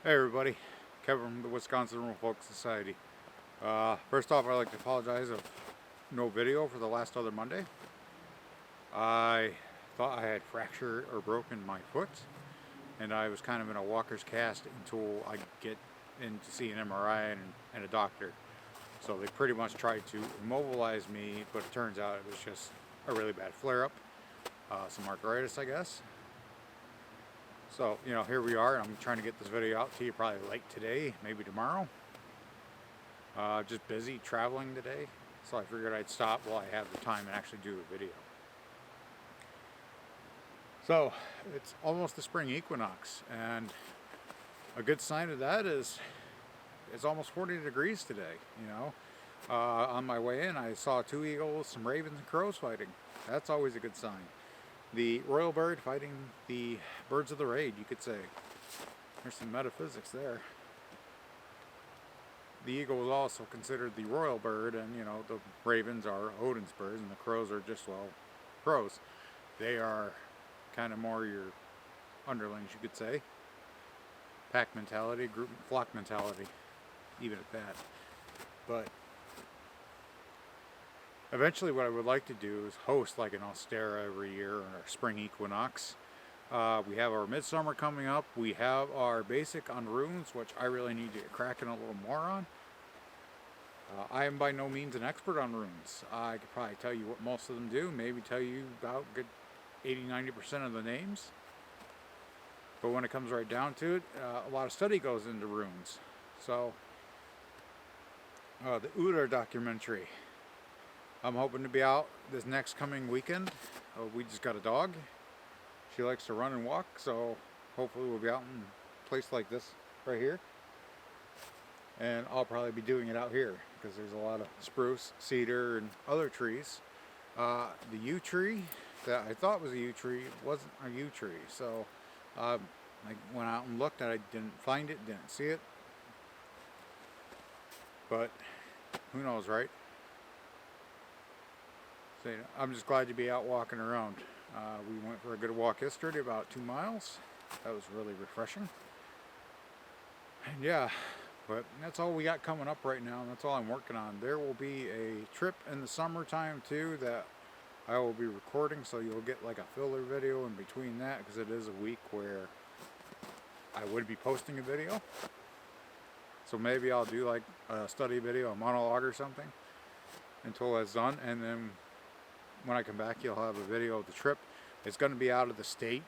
Hey everybody, Kevin from the Wisconsin Rural Folk Society. First off, I'd like to apologize of no video for the last other Monday. I thought I had fractured or broken my foot, and I was kind of in a walker's cast until I get in to see an MRI and a doctor. So they pretty much tried to immobilize me, but it turns out it was just a really bad flare-up, some arthritis, I guess. So, here we are. I'm trying to get this video out to you probably late today, maybe tomorrow. Just busy traveling today, so I figured I'd stop while I have the time and actually do a video. So, it's almost the spring equinox, and a good sign of that is it's almost 40 degrees today, On my way in, I saw 2 eagles, some ravens, and crows fighting. That's always a good sign. The royal bird fighting the birds of the raid, you could say. There's some metaphysics there. The eagle is also considered the royal bird, and the ravens are Odin's birds, and the crows are just, crows. They are kind of more your underlings, you could say. Pack mentality, group flock mentality, even at that. But eventually what I would like to do is host like an Austera every year on our spring equinox. We have our midsummer coming up. We have our basic on runes, which I really need to get cracking a little more on. I am by no means an expert on runes. I could probably tell you what most of them do, maybe tell you about good 80-90% of the names. But when it comes right down to it, a lot of study goes into runes. So, the Udar documentary. I'm hoping to be out this next coming weekend. We just got a dog. She likes to run and walk, so hopefully we'll be out in a place like this right here. And I'll probably be doing it out here because there's a lot of spruce, cedar, and other trees. The yew tree that I thought was a yew tree wasn't a yew tree, so I went out and looked and I didn't find it, didn't see it. But who knows, right? So, I'm just glad to be out walking around. We went for a good walk yesterday, about 2 miles. That was really refreshing. And yeah, but that's all we got coming up right now, and that's all I'm working on. There will be a trip in the summertime too that I will be recording, so you'll get like a filler video in between that, because it is a week where I would be posting a video. So maybe I'll do like a study video, a monologue or something, until that's done, and then when I come back, you'll have a video of the trip. It's going to be out of the state,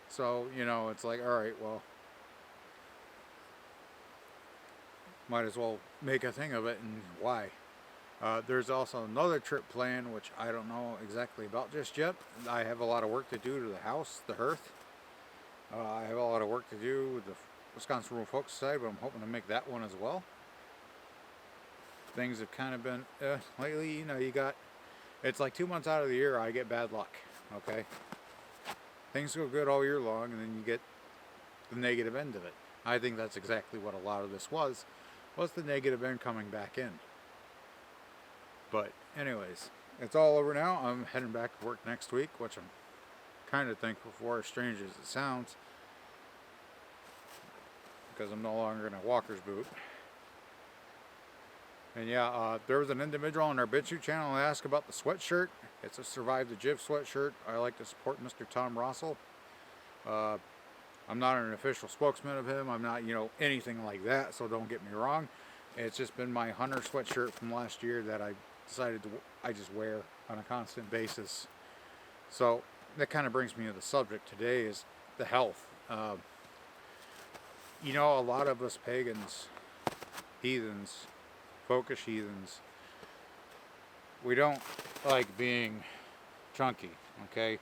so it's like, all right, well, might as well make a thing of it. And why? There's also another trip planned, which I don't know exactly about just yet. I have a lot of work to do to the house, the hearth. I have a lot of work to do with the Wisconsin Rural Folk Society, but I'm hoping to make that one as well. Things have kind of been lately. It's like 2 months out of the year I get bad luck. Okay, things go good all year long, and then you get the negative end of it. I think that's exactly what a lot of this was the negative end coming back in. But anyways, it's all over now. I'm heading back to work next week, which I'm kind of thankful for, as strange as it sounds, because I'm no longer in a walker's boot. And yeah, there was an individual on our BitChute channel who asked about the sweatshirt. It's a Survive the Jiv sweatshirt. I like to support Mr. Tom Russell. I'm not an official spokesman of him. I'm not, anything like that, so don't get me wrong. It's just been my hunter sweatshirt from last year that I decided I just wear on a constant basis. So that kind of brings me to the subject today, is the health. A lot of us pagans, heathens, folkish heathens, we don't like being chunky, okay?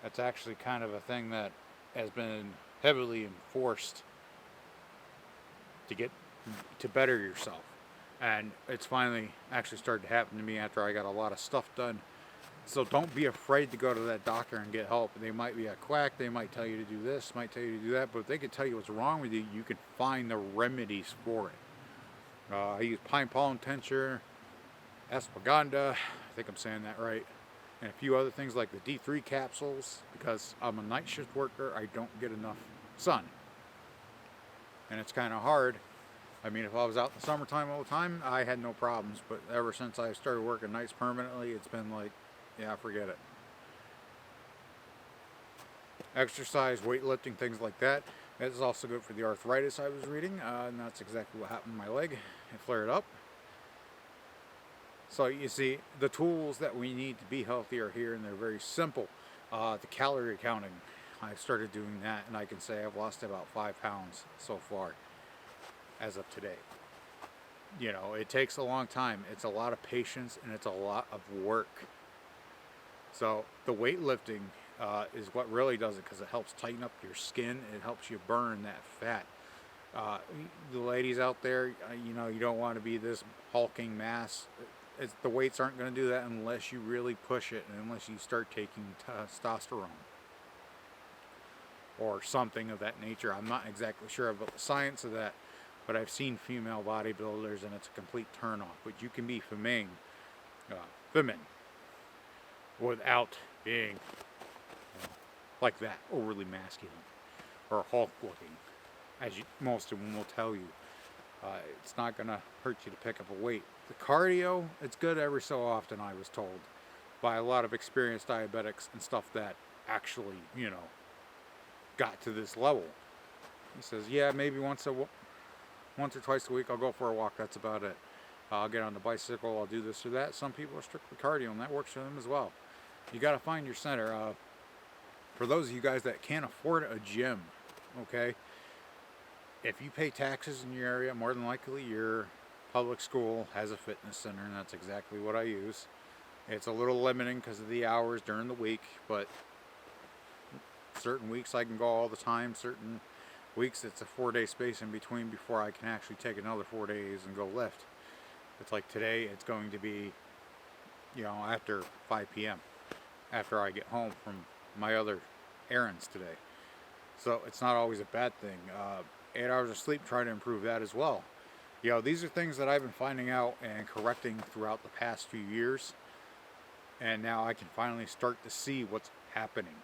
That's actually kind of a thing that has been heavily enforced to better yourself. And it's finally actually started to happen to me after I got a lot of stuff done. So don't be afraid to go to that doctor and get help. They might be a quack, they might tell you to do this, might tell you to do that, but if they could tell you what's wrong with you, you can find the remedies for it. I use pine pollen tincture, ashwagandha, I think I'm saying that right, and a few other things like the D3 capsules, because I'm a night shift worker, I don't get enough sun. and it's kind of hard. I mean, if I was out in the summertime all the time, I had no problems, but ever since I started working nights permanently, it's been like, yeah, forget it. Exercise, weightlifting, things like that. It's also good for the arthritis I was reading, and that's exactly what happened to my leg. It flared up. So you see, the tools that we need to be healthy are here, and they're very simple. The calorie counting, I started doing that, and I can say I've lost about 5 pounds so far as of today. You know, it takes a long time. It's a lot of patience, and it's a lot of work. So the weightlifting is what really does it, because it helps tighten up your skin. It helps you burn that fat. The ladies out there, you know, you don't want to be this hulking mass. The weights aren't going to do that unless you really push it, and unless you start taking testosterone or something of that nature. I'm not exactly sure about the science of that, but I've seen female bodybuilders, and it's a complete turn-off. But you can be feminine without being like that, overly masculine or Hulk looking, as most of them will tell you. It's not going to hurt you to pick up a weight. The cardio, it's good every so often, I was told, by a lot of experienced diabetics and stuff that actually, you know, got to this level. He says, yeah, maybe once or twice a week I'll go for a walk, that's about it. I'll get on the bicycle, I'll do this or that. Some people are strictly cardio, and that works for them as well. You got to find your center. For those of you guys that can't afford a gym, okay, if you pay taxes in your area, more than likely your public school has a fitness center, and that's exactly what I use. It's a little limiting because of the hours during the week, but certain weeks I can go all the time. Certain weeks it's a 4-day space in between before I can actually take another 4 days and go lift. It's like today, it's going to be, you know, after 5 p.m. after I get home from my other errands today. So it's not always a bad thing. 8 hours of sleep, try to improve that as well. You know, these are things that I've been finding out and correcting throughout the past few years. And now I can finally start to see what's happening.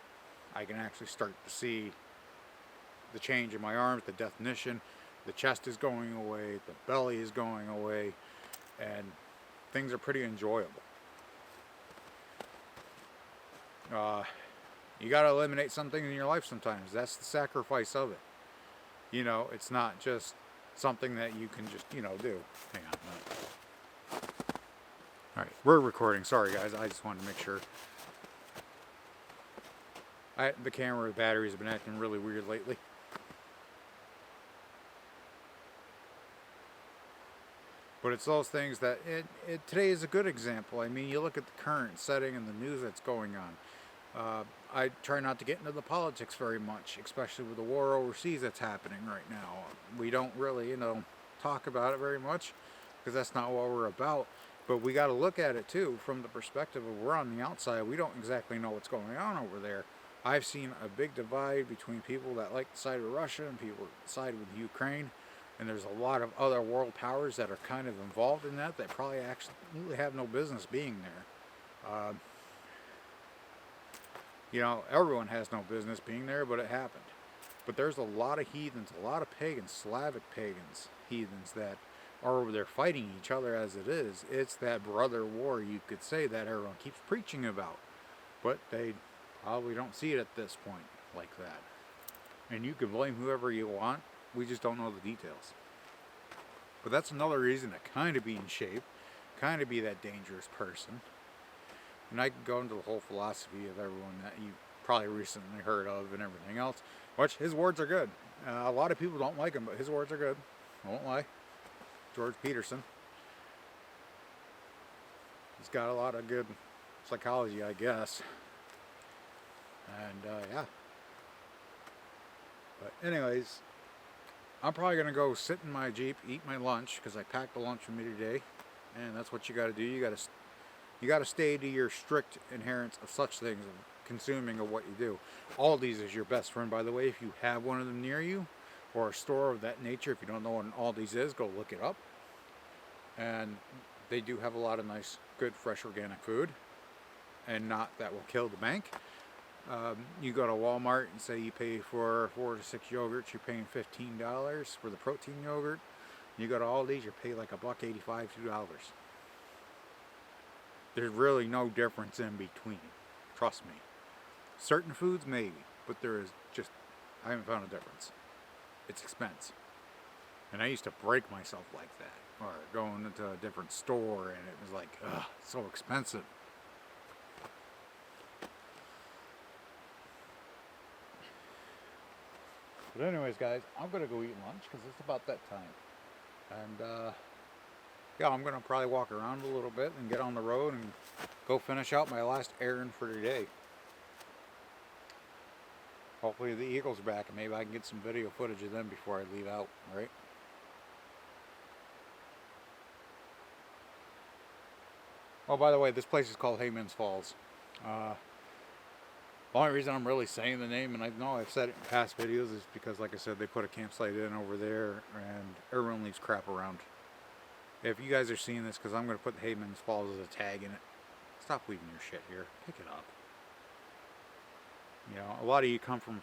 I can actually start to see the change in my arms, the definition, the chest is going away, the belly is going away, and things are pretty enjoyable. You got to eliminate some things in your life sometimes. That's the sacrifice of it. You know, it's not just something that you can just, you know, do. Hang on a minute. Alright, we're recording. Sorry guys, I just wanted to make sure. The camera batteries have been acting really weird lately. But it's those things that, today is a good example. I mean, you look at the current setting and the news that's going on. I try not to get into the politics very much, especially with the war overseas that's happening right now. We don't really, you know, talk about it very much, because that's not what we're about. But we got to look at it too from the perspective of we're on the outside. We don't exactly know what's going on over there. I've seen a big divide between people that like the side of Russia and people that side with Ukraine. And there's a lot of other world powers that are kind of involved in that probably actually have no business being there. You know, everyone has no business being there, but it happened. But there's a lot of heathens, a lot of pagans, Slavic pagans, heathens that are over there fighting each other as it is. It's that brother war, you could say, that everyone keeps preaching about. But they probably don't see it at this point like that. And you can blame whoever you want. We just don't know the details. But that's another reason to kind of be in shape, kind of be that dangerous person. And I could go into the whole philosophy of everyone that you probably recently heard of and everything else, which his words are good. A lot of people don't like him, but his words are good. I won't lie. George Peterson. He's got a lot of good psychology, I guess. And, yeah. But anyways, I'm probably going to go sit in my Jeep, eat my lunch, because I packed a lunch for me today. And that's what you got to do. You got to stay to your strict adherence of such things, of consuming of what you do. Aldi's is your best friend, by the way. If you have one of them near you, or a store of that nature, if you don't know what an Aldi's is, go look it up. And they do have a lot of nice, good, fresh, organic food. And not that will kill the bank. You go to Walmart and say you pay for 4 to 6 yogurts, you're paying $15 for the protein yogurt. You go to Aldi's, you pay like $1.85, $2. There's really no difference in between. Trust me. Certain foods maybe, but there is just, I haven't found a difference. It's expense. And I used to break myself like that. Or going into a different store and it was like, ugh, so expensive. But anyways, guys, I'm going to go eat lunch because it's about that time. And, yeah, I'm going to probably walk around a little bit and get on the road and go finish out my last errand for today. Hopefully the Eagles are back and maybe I can get some video footage of them before I leave out, alright? Oh, by the way, this place is called Haymans Falls. The only reason I'm really saying the name, and I know I've said it in past videos, is because, like I said, they put a campsite in over there and everyone leaves crap around. If you guys are seeing this, because I'm going to put Haymans Falls as a tag in it, stop leaving your shit here. Pick it up. You know, a lot of you come from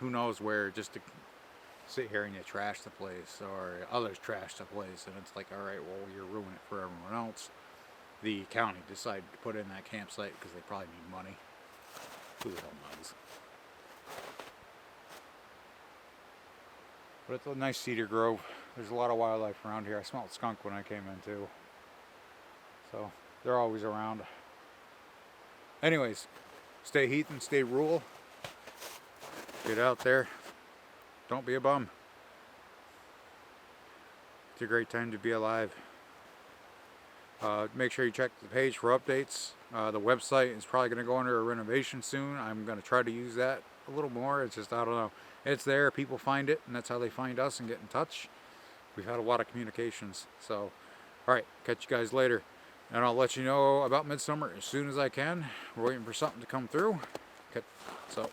who knows where just to sit here and you trash the place, or others trash the place, and it's like, alright, well, you're ruining it for everyone else. The county decided to put in that campsite because they probably need money. Who the hell knows? But it's a nice cedar grove. There's a lot of wildlife around here. I smelled skunk when I came in too. So they're always around. Anyways, stay heathen, stay rural. Get out there. Don't be a bum. It's a great time to be alive. Make sure you check the page for updates. The website is probably going to go under a renovation soon. I'm going to try to use that a little more. It's just, I don't know. It's there. People find it, and that's how they find us and get in touch. We've had a lot of communications. So, alright, catch you guys later. And I'll let you know about Midsummer as soon as I can. We're waiting for something to come through. Okay, so...